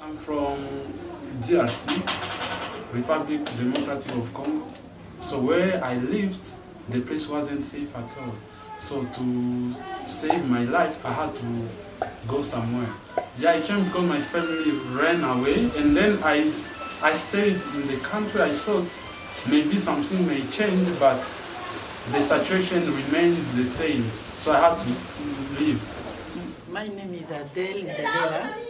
I'm from DRC, Republic Democratic of Congo. So where I lived, the place wasn't safe at all. So to save my life, I had to go somewhere. Yeah, I came because my family ran away, and then I stayed in the country. I thought maybe something may change, but the situation remained the same. So I had to leave. My name is Adele Ndadela.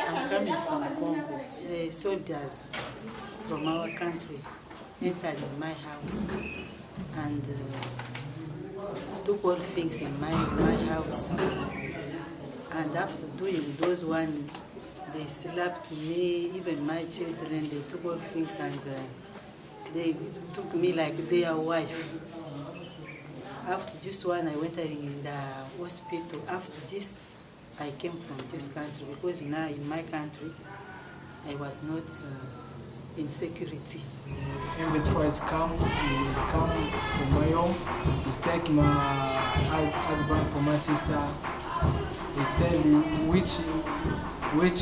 I'm coming from Congo. The soldiers from our country entered in my house and took all things in my house. And after doing those one, they slapped me, even my children. They took all things and they took me like their wife. After this one, I went in the hospital. After this, I came from this country because now in my country, I was not in security. M23 is come from my home. He's taking my husband for my sister. He tell you which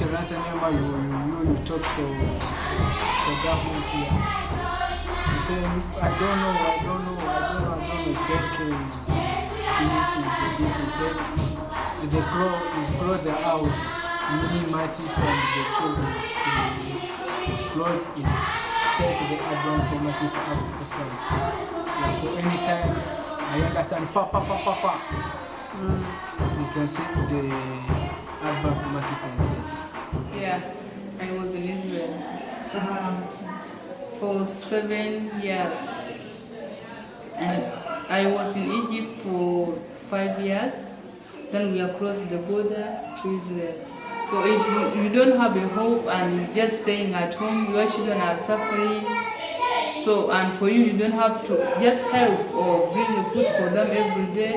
rental number you talk for government here. He tell him, I don't know. He take the clothes they out. Me, my sister, and the children. His clothes is take the advance for my sister after it. Yeah, for any time, I understand. Papa. You can see the advance for my sister in that. Yeah, I was in Israel for 7 years. And I was in Egypt for 5 years. Then we crossed the border to Israel. So if you don't have a hope and you're just staying at home, your children are suffering. So, and for you, you don't have to just help or bring the food for them every day.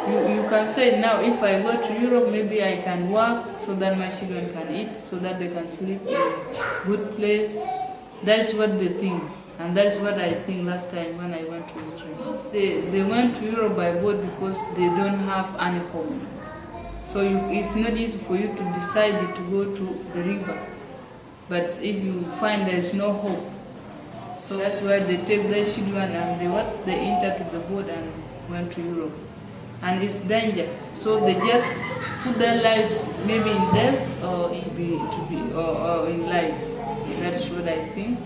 You can say, now if I go to Europe, maybe I can work so that my children can eat, so that they can sleep in a good place. That's what they think. And that's what I think last time when I went to Israel. They went to Europe by boat because they don't have any home. So it's not easy for you to decide to go to the river. But if you find there is no hope, so that's why they take their children and they enter to the boat and went to Europe. And it's danger. So they just put their lives maybe in death or in life. That's what I think.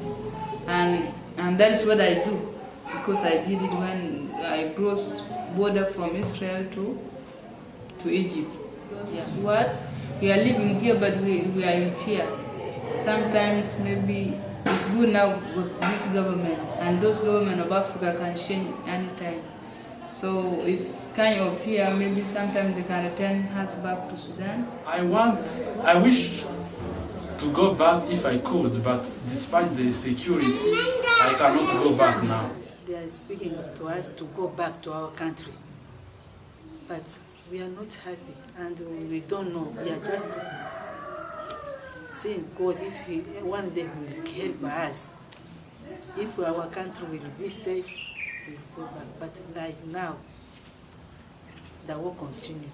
And that's what I do, because I did it when I crossed border from Israel to Egypt. Yeah. What? We are living here, but we are in fear. Sometimes maybe it's good now with this government, and those government of Africa can change anytime. So it's kind of fear. Maybe sometimes they can return us back to Sudan. I wish to go back if I could, but despite the security, I cannot go back now. They are speaking to us to go back to our country, but we are not happy and we don't know. We are just saying, God, if one day He will help us, if our country will be safe, we will go back. But like now, the war continues.